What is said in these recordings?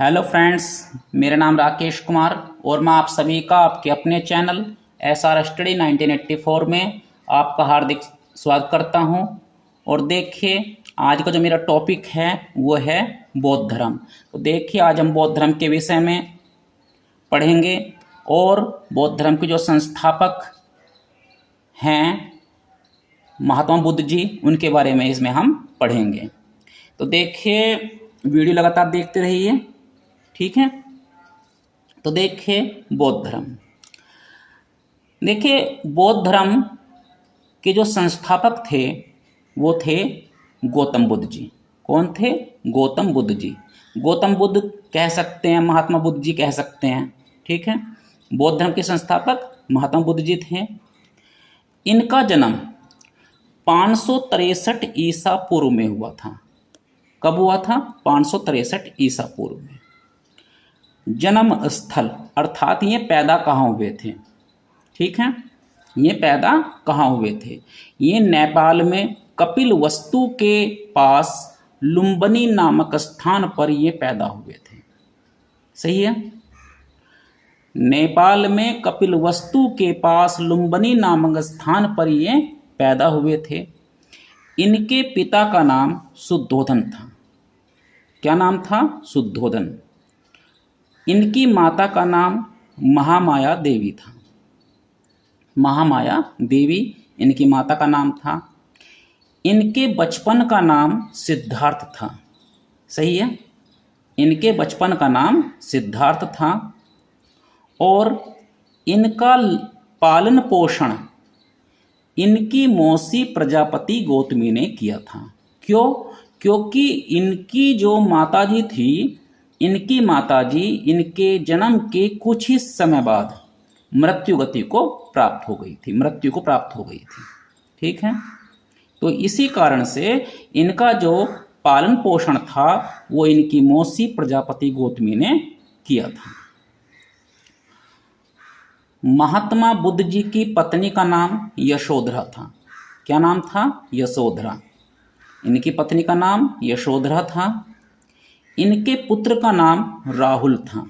Hello friends, मेरा नाम राकेश कुमार और मैं आप सभी का आपके अपने चैनल SR स्टडी 1984 में आपका हार्दिक स्वागत करता हूं। और देखिए, आज का जो मेरा टॉपिक है वो है बौद्ध धर्म। तो देखिए, आज हम बौद्ध धर्म के विषय में पढ़ेंगे और बौद्ध धर्म के जो संस्थापक हैं महात्मा बुद्ध जी, उनके बारे में इसमें हम पढ़ेंगे। तो देखिए, वीडियो लगातार देखते रहिए, ठीक है। तो देखिए, बौद्ध धर्म। देखिए, बौद्ध धर्म के जो संस्थापक थे वो थे गौतम बुद्ध जी। कौन थे? गौतम बुद्ध जी। गौतम बुद्ध कह सकते हैं, महात्मा बुद्ध जी कह सकते हैं, ठीक है। बौद्ध धर्म के संस्थापक महात्मा बुद्ध जी थे। इनका जन्म 563 ईसा पूर्व में हुआ था। कब हुआ था? 563 ईसा पूर्व में। जन्म स्थल अर्थात ये पैदा कहाँ हुए थे, ठीक है। ये पैदा कहाँ हुए थे? ये नेपाल में कपिलवस्तु के पास लुम्बिनी नामक स्थान पर ये पैदा हुए थे। सही है। नेपाल में कपिलवस्तु के पास लुम्बिनी नामक स्थान पर ये पैदा हुए थे। इनके पिता का नाम शुद्धोधन था। क्या नाम था? शुद्धोधन। इनकी माता का नाम महामाया देवी था। महामाया देवी इनकी माता का नाम था। इनके बचपन का नाम सिद्धार्थ था। सही है। इनके बचपन का नाम सिद्धार्थ था और इनका पालन पोषण इनकी मौसी प्रजापति गौतमी ने किया था। क्यों? क्योंकि इनकी जो माताजी थी, इनकी माताजी इनके जन्म के कुछ ही समय बाद मृत्यु को प्राप्त हो गई थी, ठीक है। तो इसी कारण से इनका जो पालन पोषण था वो इनकी मौसी प्रजापति गौतमी ने किया था। महात्मा बुद्ध जी की पत्नी का नाम यशोधरा था। क्या नाम था? यशोधरा। इनकी पत्नी का नाम यशोधरा था। इनके पुत्र का नाम राहुल था।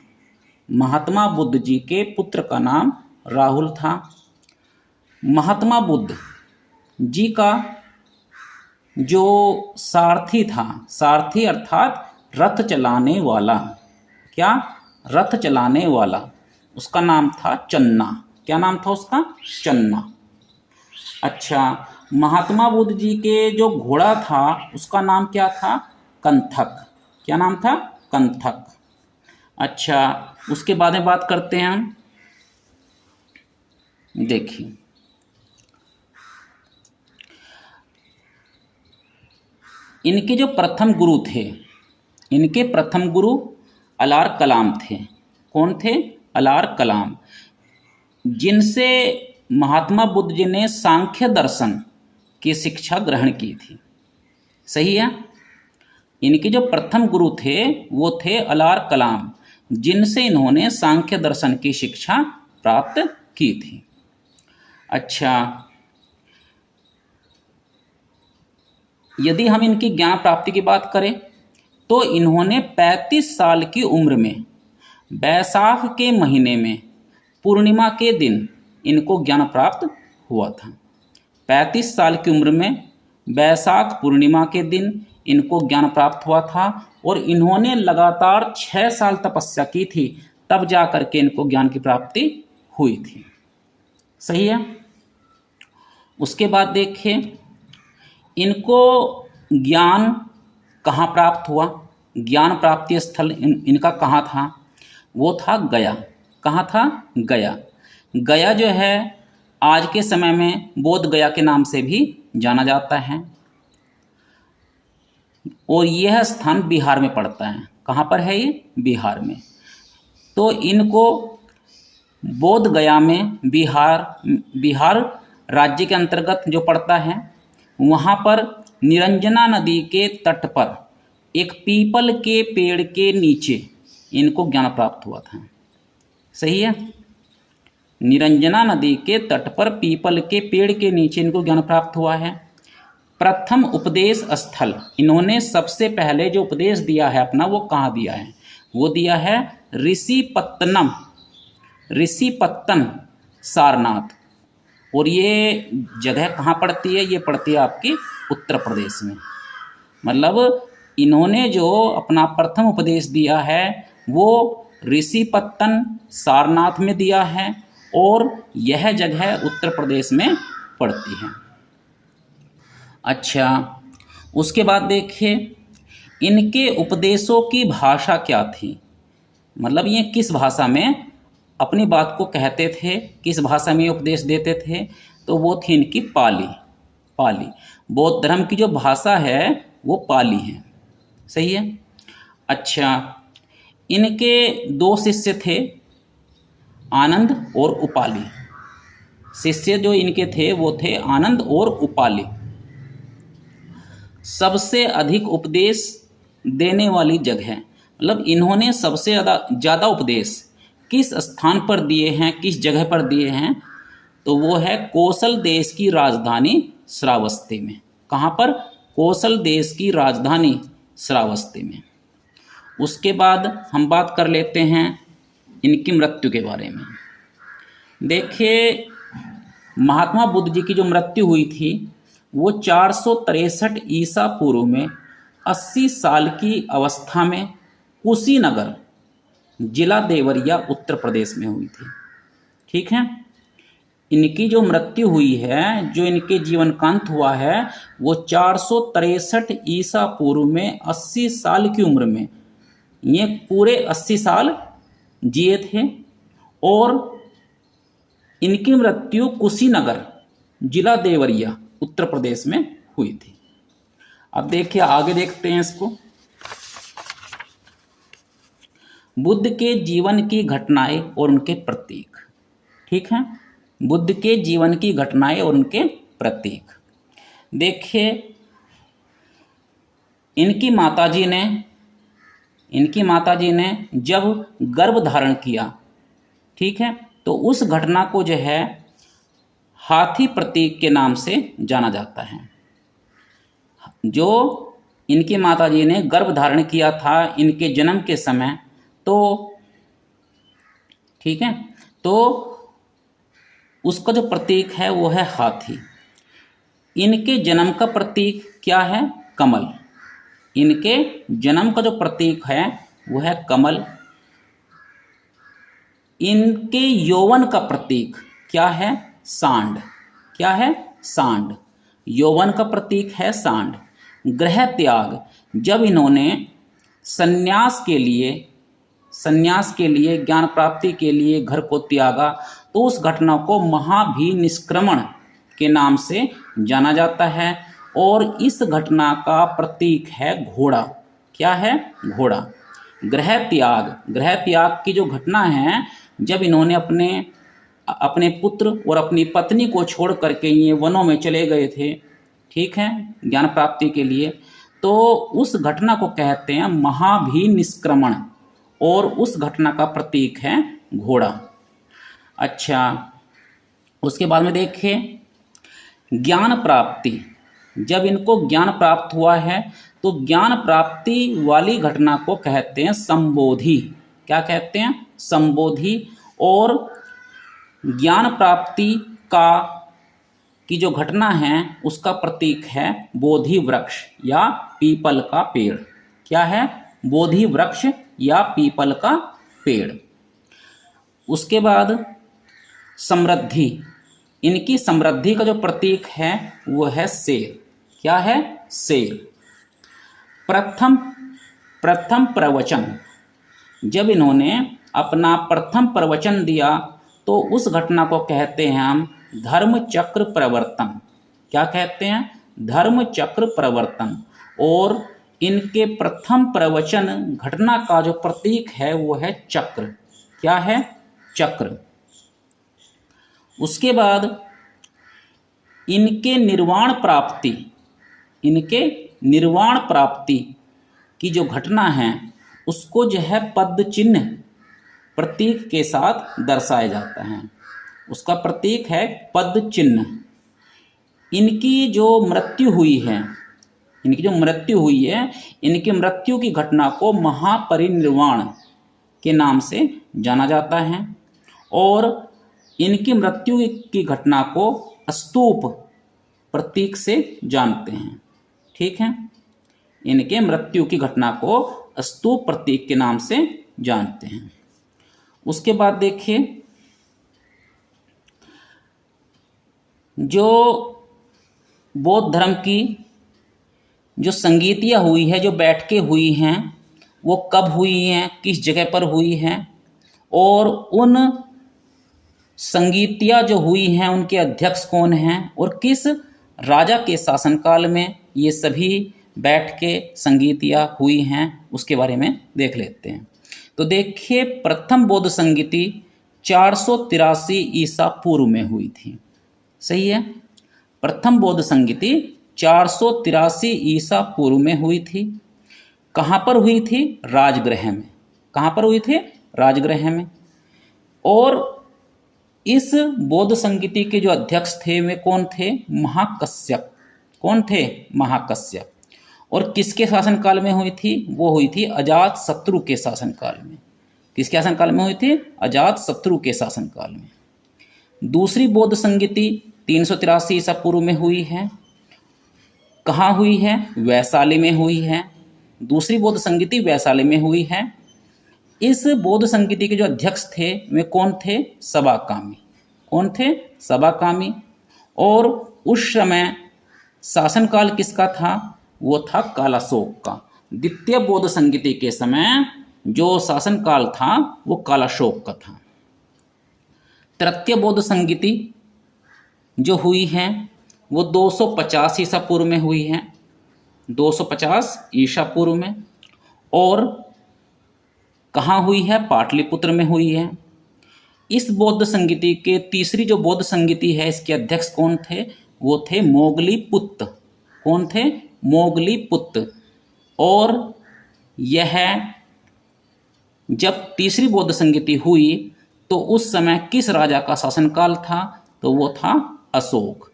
महात्मा बुद्ध जी के पुत्र का नाम राहुल था। महात्मा बुद्ध जी का जो सारथी था, सारथी अर्थात रथ चलाने वाला, क्या? रथ चलाने वाला, उसका नाम था चन्ना। क्या नाम था उसका? चन्ना। अच्छा, महात्मा बुद्ध जी के जो घोड़ा था उसका नाम क्या था? कंथक। क्या नाम था? कंथक। अच्छा, उसके बाद में बात करते हैं हम। देखिए, इनके जो प्रथम गुरु थे, इनके प्रथम गुरु अलार कलाम थे। कौन थे? अलार कलाम, जिनसे महात्मा बुद्ध जी ने सांख्य दर्शन की शिक्षा ग्रहण की थी। सही है। इनके जो प्रथम गुरु थे वो थे अलार कलाम, जिनसे इन्होंने सांख्य दर्शन की शिक्षा प्राप्त की थी। अच्छा, यदि हम इनकी ज्ञान प्राप्ति की बात करें तो इन्होंने 35 साल की उम्र में बैसाख के महीने में पूर्णिमा के दिन इनको ज्ञान प्राप्त हुआ था। 35 साल की उम्र में बैसाख पूर्णिमा के दिन इनको ज्ञान प्राप्त हुआ था और इन्होंने लगातार 6 साल तपस्या की थी, तब जा करके इनको ज्ञान की प्राप्ति हुई थी। सही है। उसके बाद देखिए, इनको ज्ञान कहाँ प्राप्त हुआ? ज्ञान प्राप्ति स्थल इनका कहाँ था? वो था गया। कहाँ था? गया। गया जो है आज के समय में बोध गया के नाम से भी जाना जाता है और यह स्थान बिहार में पड़ता है। कहाँ पर है ये? बिहार में। तो इनको बोध गया में बिहार राज्य के अंतर्गत जो पड़ता है, वहाँ पर निरंजना नदी के तट पर एक पीपल के पेड़ के नीचे इनको ज्ञान प्राप्त हुआ था। सही है। निरंजना नदी के तट पर पीपल के पेड़ के नीचे इनको ज्ञान प्राप्त हुआ है। प्रथम उपदेश स्थल इन्होंने सबसे पहले जो उपदेश दिया है अपना, वो कहाँ दिया है? वो दिया है ऋषिपत्तन सारनाथ। और ये जगह कहाँ पड़ती है? ये पड़ती है आपकी उत्तर प्रदेश में। मतलब इन्होंने जो अपना प्रथम उपदेश दिया है वो ऋषिपत्तन सारनाथ में दिया है और यह जगह उत्तर प्रदेश में पड़ती है। अच्छा, उसके बाद देखिए इनके उपदेशों की भाषा क्या थी? मतलब ये किस भाषा में अपनी बात को कहते थे, किस भाषा में उपदेश देते थे? तो वो थी इनकी पाली। बौद्ध धर्म की जो भाषा है वो पाली है। सही है। अच्छा, इनके दो शिष्य थे, आनंद और उपाली। शिष्य जो इनके थे वो थे आनंद और उपाली। सबसे अधिक उपदेश देने वाली जगह, मतलब इन्होंने सबसे ज़्यादा उपदेश किस स्थान पर दिए हैं, किस जगह पर दिए हैं? तो वो है कोसल देश की राजधानी श्रावस्ती में। कहाँ पर? कोसल देश की राजधानी श्रावस्ती में। उसके बाद हम बात कर लेते हैं इनकी मृत्यु के बारे में। देखिए महात्मा बुद्ध जी की जो मृत्यु हुई थी वो 463 ईसा पूर्व में 80 साल की अवस्था में कुशीनगर जिला देवरिया उत्तर प्रदेश में हुई थी। ठीक है। इनकी जो मृत्यु हुई है, जो इनके जीवनकांत हुआ है, वो 463 ईसा पूर्व में 80 साल की उम्र में ये पूरे 80 साल जिए थे और इनकी मृत्यु कुशीनगर जिला देवरिया उत्तर प्रदेश में हुई थी। अब देखिए आगे देखते हैं इसको। बुद्ध के जीवन की घटनाएं और उनके प्रतीक। ठीक है, बुद्ध के जीवन की घटनाएं और उनके प्रतीक। देखिए इनकी माताजी ने जब गर्भ धारण किया, ठीक है, तो उस घटना को जो है हाथी प्रतीक के नाम से जाना जाता है। जो इनकी माताजी ने गर्भ धारण किया था इनके जन्म के समय, तो ठीक है, तो उसका जो प्रतीक है वो है हाथी। इनके जन्म का प्रतीक क्या है? कमल। इनके जन्म का जो प्रतीक है वो है कमल। इनके यौवन का प्रतीक क्या है? सांड। क्या है? सांड। यौवन का प्रतीक है सांड। गृह त्याग, जब इन्होंने संन्यास के लिए ज्ञान प्राप्ति के लिए घर को त्यागा, तो उस घटना को महाभिनिष्क्रमण के नाम से जाना जाता है। और इस घटना का प्रतीक है घोड़ा। क्या है? घोड़ा। गृह त्याग की जो घटना है, जब इन्होंने अपने पुत्र और अपनी पत्नी को छोड़ करके ये वनों में चले गए थे, ठीक है, ज्ञान प्राप्ति के लिए, तो उस घटना को कहते हैं महाभिनिष्क्रमण और उस घटना का प्रतीक है घोड़ा। अच्छा, उसके बाद में देखिए ज्ञान प्राप्ति, जब इनको ज्ञान प्राप्त हुआ है तो ज्ञान प्राप्ति वाली घटना को कहते हैं संबोधि। क्या कहते हैं? संबोधि। और ज्ञान प्राप्ति की जो घटना है उसका प्रतीक है बोधि वृक्ष या पीपल का पेड़। क्या है? बोधि वृक्ष या पीपल का पेड़। उसके बाद समृद्धि, इनकी समृद्धि का जो प्रतीक है वो है शेर। क्या है? शेर। प्रथम प्रवचन, जब इन्होंने अपना प्रथम प्रवचन दिया तो उस घटना को कहते हैं हम धर्म चक्र प्रवर्तन। क्या कहते हैं? धर्म चक्र प्रवर्तन। और इनके प्रथम प्रवचन घटना का जो प्रतीक है वो है चक्र। क्या है? चक्र। उसके बाद इनके निर्वाण प्राप्ति की जो घटना है उसको जो है पद चिन्ह प्रतीक के साथ दर्शाया जाता है। उसका प्रतीक है पद चिन्ह। इनकी जो मृत्यु हुई है, इनकी मृत्यु की घटना को महापरिनिर्वाण के नाम से जाना जाता है और इनकी मृत्यु की घटना को स्तूप प्रतीक से जानते हैं। ठीक है, इनके मृत्यु की घटना को स्तूप प्रतीक के नाम से जानते हैं। उसके बाद देखिए, जो बौद्ध धर्म की जो संगीतियाँ हुई है, जो बैठकें हुई हैं, वो कब हुई हैं, किस जगह पर हुई हैं, और उन संगीतियाँ जो हुई हैं उनके अध्यक्ष कौन हैं और किस राजा के शासनकाल में ये सभी बैठकें संगीतियाँ हुई हैं, उसके बारे में देख लेते हैं। तो देखिए, प्रथम बौद्ध संगीति 483 ईसा पूर्व में हुई थी। सही है, प्रथम बौद्ध संगीति 483 ईसा पूर्व में हुई थी। कहाँ पर हुई थी? राजगृह में। कहाँ पर हुई थी? राजगृह में। और इस बौद्ध संगीति के जो अध्यक्ष थे वे कौन थे? महाकश्यप। कौन थे? महाकश्यप। और किसके शासनकाल में हुई थी? वो हुई थी अजातशत्रु के शासनकाल में। किसके शासनकाल में हुई थी? अजातशत्रु के शासनकाल में। दूसरी बौद्ध संगीति 383 ईसा पूर्व में हुई है। कहाँ हुई है? वैशाली में हुई है। दूसरी बौद्ध संगीति वैशाली में हुई है। इस बौद्ध संगीति के जो अध्यक्ष थे वे कौन थे? सबाकामी। कौन थे? सबाकामी। और उस समय शासनकाल किसका था? वो था कालाशोक का। द्वितीय बौद्ध संगीति के समय जो शासनकाल था वो कालाशोक का था। तृतीय बौद्ध संगीति जो हुई है वो 250 ईसा पूर्व में हुई है। 250 ईसा पूर्व में। और कहाँ हुई है? पाटलिपुत्र में हुई है। इस बौद्ध संगीति के तीसरी जो बौद्ध संगीति है इसके अध्यक्ष कौन थे? वो थे मोगलीपुत्त। कौन थे? मोगलीपुत्त। और यह जब तीसरी बौद्ध संगीति हुई तो उस समय किस राजा का शासनकाल था? तो वो था अशोक।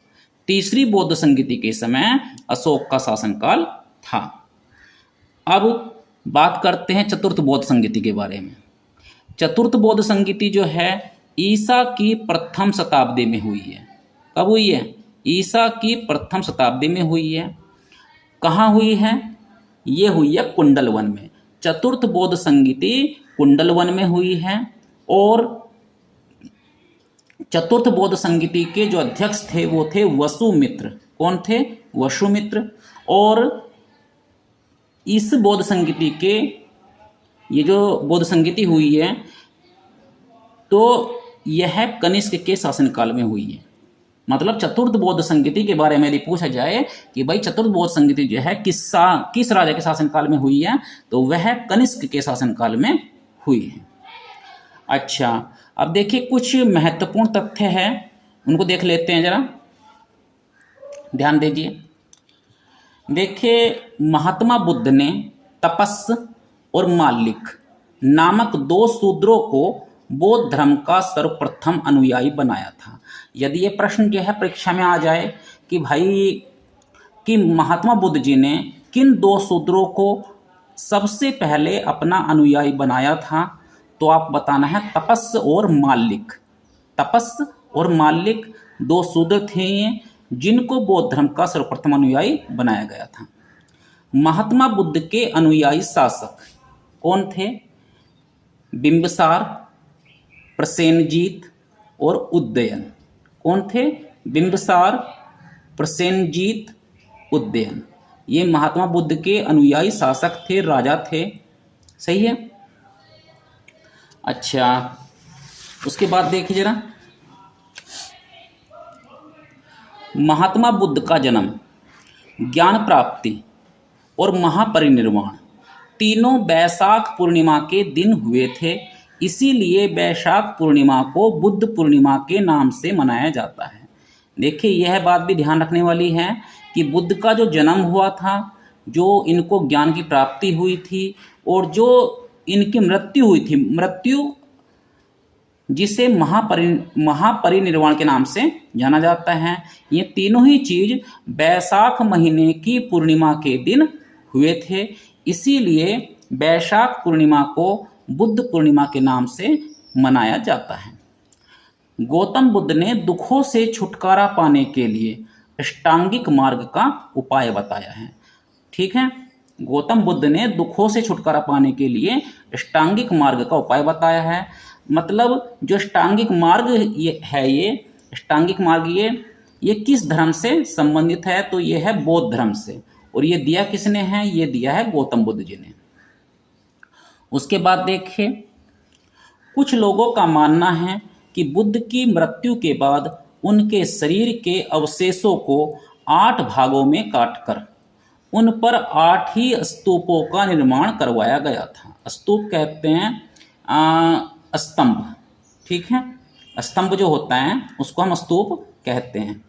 तीसरी बौद्ध संगीति के समय अशोक का शासनकाल था। अब बात करते हैं चतुर्थ बौद्ध संगीति के बारे में। चतुर्थ बौद्ध संगीति जो है ईसा की प्रथम शताब्दी में हुई है। कब हुई है? ईसा की प्रथम शताब्दी में हुई है। कहाँ हुई है? ये हुई है कुंडलवन में। चतुर्थ बौद्ध संगीति कुंडलवन में हुई है। और चतुर्थ बौद्ध संगीति के जो अध्यक्ष थे वो थे वसुमित्र। कौन थे? वसुमित्र। और इस बौद्ध संगीति के ये जो बौद्ध संगीति हुई है तो यह कनिष्क के शासनकाल में हुई है। मतलब चतुर्थ बौद्ध संगीति के बारे में यदि पूछा जाए कि भाई चतुर्थ बौद्ध संगीति जो है किस राजा के शासनकाल में हुई है तो वह कनिष्क के शासनकाल में हुई है। अच्छा, अब देखिए कुछ महत्वपूर्ण तथ्य हैं, उनको देख लेते हैं जरा, ध्यान दीजिए। देखिए, महात्मा बुद्ध ने तपस और मालिक नामक दो शूद्रों को बौद्ध धर्म का सर्वप्रथम अनुयायी बनाया था। यदि ये प्रश्न जो है परीक्षा में आ जाए कि भाई कि महात्मा बुद्ध जी ने किन दो शूद्रों को सबसे पहले अपना अनुयायी बनाया था, तो आप बताना है तपस और मालिक। तपस और मालिक दो शूद्र थे जिनको बौद्ध धर्म का सर्वप्रथम अनुयायी बनाया गया था। महात्मा बुद्ध के अनुयायी शासक कौन थे? बिंबिसार, प्रसेनजीत और उदयन। कौन थे? बिंबिसार, प्रसेनजीत, उदयन। ये महात्मा बुद्ध के अनुयायी शासक थे, राजा थे। सही है। अच्छा, उसके बाद देखिए जरा, महात्मा बुद्ध का जन्म, ज्ञान प्राप्ति और महापरिनिर्वाण तीनों वैशाख पूर्णिमा के दिन हुए थे। इसीलिए वैशाख पूर्णिमा को बुद्ध पूर्णिमा के नाम से मनाया जाता है। देखिए, यह बात भी ध्यान रखने वाली है कि बुद्ध का जो जन्म हुआ था, जो इनको ज्ञान की प्राप्ति हुई थी और जो इनकी मृत्यु हुई थी, मृत्यु जिसे महापरिनिर्वाण के नाम से जाना जाता है, ये तीनों ही चीज वैशाख महीने की पूर्णिमा के दिन हुए थे। इसीलिए वैशाख पूर्णिमा को बुद्ध पूर्णिमा के नाम से मनाया जाता है। गौतम बुद्ध ने दुखों से छुटकारा पाने के लिए अष्टांगिक मार्ग का उपाय बताया है। ठीक है, गौतम बुद्ध ने दुखों से छुटकारा पाने के लिए अष्टांगिक मार्ग का उपाय बताया है। मतलब जो अष्टांगिक मार्ग ये है, ये अष्टांगिक मार्ग ये किस धर्म से संबंधित है? तो ये है बौद्ध धर्म से। और ये दिया किसने है? ये दिया है गौतम बुद्ध जी ने। उसके बाद देखिए, कुछ लोगों का मानना है कि बुद्ध की मृत्यु के बाद उनके शरीर के अवशेषों को 8 भागों में काटकर उन पर 8 ही स्तूपों का निर्माण करवाया गया था। स्तूप कहते हैं स्तंभ। ठीक है, स्तंभ जो होता है उसको हम स्तूप कहते हैं।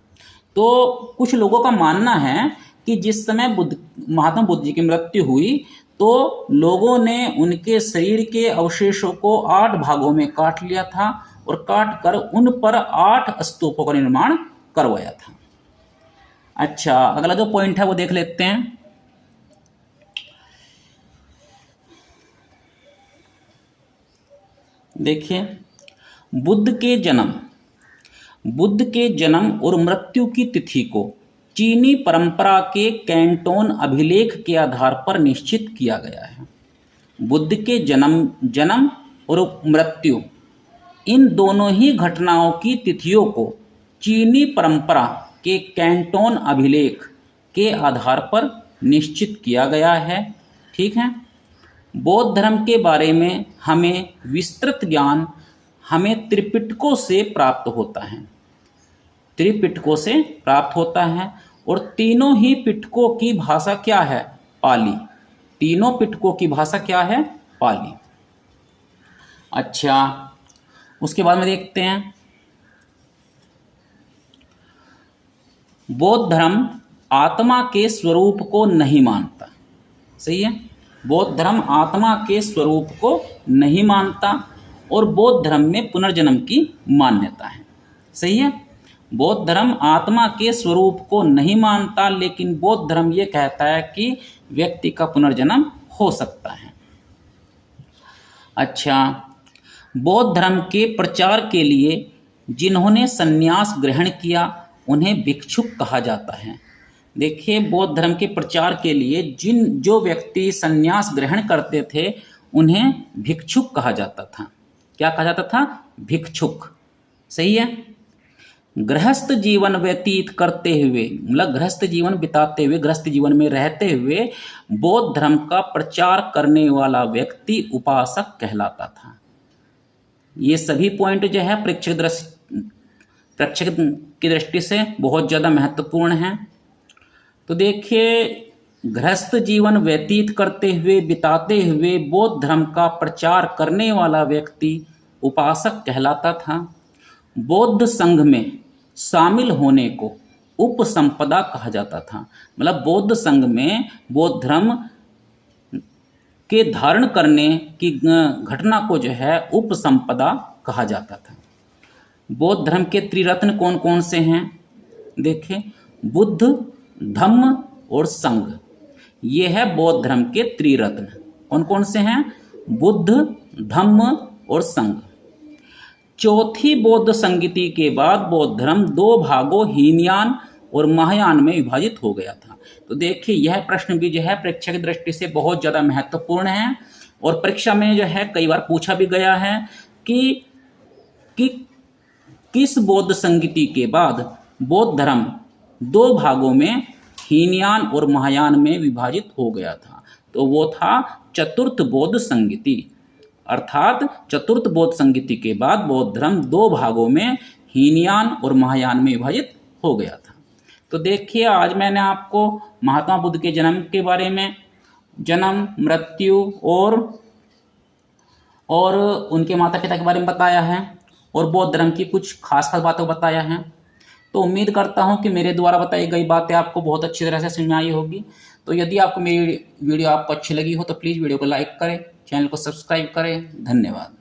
तो कुछ लोगों का मानना है कि जिस समय महात्मा बुद्ध जी की मृत्यु हुई तो लोगों ने उनके शरीर के अवशेषों को 8 भागों में काट लिया था और काट कर उन पर 8 स्तूपों का निर्माण करवाया था। अच्छा, अगला जो पॉइंट है वो देख लेते हैं। देखिए, बुद्ध के जन्म और मृत्यु की तिथि को चीनी परंपरा के कैंटोन अभिलेख के आधार पर निश्चित किया गया है। बुद्ध के जन्म और मृत्यु, इन दोनों ही घटनाओं की तिथियों को चीनी परंपरा के कैंटोन अभिलेख के आधार पर निश्चित किया गया है। ठीक है, बौद्ध धर्म के बारे में हमें विस्तृत ज्ञान हमें त्रिपिटकों से प्राप्त होता है। त्रिपिटकों से प्राप्त होता है और तीनों ही पिटकों की भाषा क्या है? पाली। तीनों पिटकों की भाषा क्या है? पाली। अच्छा, उसके बाद में देखते हैं, बौद्ध धर्म आत्मा के स्वरूप को नहीं मानता। सही है, बौद्ध धर्म आत्मा के स्वरूप को नहीं मानता और बौद्ध धर्म में पुनर्जन्म की मान्यता है। सही है, बौद्ध धर्म आत्मा के स्वरूप को नहीं मानता, लेकिन बौद्ध धर्म ये कहता है कि व्यक्ति का पुनर्जन्म हो सकता है। अच्छा, बौद्ध धर्म के प्रचार के लिए जिन्होंने संन्यास ग्रहण किया उन्हें भिक्षुक कहा जाता है। देखिए, बौद्ध धर्म के प्रचार के लिए जो व्यक्ति संन्यास ग्रहण करते थे उन्हें भिक्षुक कहा जाता था। क्या कहा जाता था? भिक्षुक। सही है, गृहस्थ जीवन व्यतीत करते हुए, मतलब गृहस्थ जीवन बिताते हुए, गृहस्थ जीवन में रहते हुए बौद्ध धर्म का प्रचार करने वाला व्यक्ति उपासक कहलाता था। ये सभी पॉइंट जो है प्रेक्षक की दृष्टि से बहुत ज़्यादा महत्वपूर्ण हैं। तो देखिए, गृहस्थ जीवन व्यतीत करते हुए, बिताते हुए बौद्ध धर्म का प्रचार करने वाला व्यक्ति उपासक कहलाता था। बौद्ध संघ में शामिल होने को उपसंपदा कहा जाता था। मतलब बौद्ध संघ में बौद्ध धर्म के धारण करने की घटना को जो है उपसंपदा कहा जाता था। बौद्ध धर्म के त्रिरत्न कौन कौन से हैं? देखिए, बुद्ध, धम्म और संघ, ये है बौद्ध धर्म के त्रिरत्न। कौन कौन से हैं? बुद्ध, धम्म और संघ। चौथी बौद्ध संगति के बाद बौद्ध धर्म 2 भागों हीनयान और महायान में विभाजित हो गया था। तो देखिए, यह प्रश्न भी जो है प्रेक्षक की दृष्टि से बहुत ज़्यादा महत्वपूर्ण है और परीक्षा में जो है कई बार पूछा भी गया है कि किस बौद्ध संगति के बाद बौद्ध धर्म 2 भागों में हीनयान और महायान में विभाजित हो गया था। तो वो था चतुर्थ बौद्ध संगति। अर्थात चतुर्थ बौद्ध संगति के बाद बौद्ध धर्म 2 भागों में हीनयान और महायान में विभाजित हो गया था। तो देखिए, आज मैंने आपको महात्मा बुद्ध के जन्म के बारे में, जन्म, मृत्यु और उनके माता पिता के बारे में बताया है और बौद्ध धर्म की कुछ खास बातों को बताया है। तो उम्मीद करता हूं कि मेरे द्वारा बताई गई बातें आपको बहुत अच्छी तरह से समझ में आई होगी। तो यदि आपको मेरी वीडियो आपको अच्छी लगी हो तो प्लीज़ वीडियो को लाइक करें, चैनल को सब्सक्राइब करें। धन्यवाद।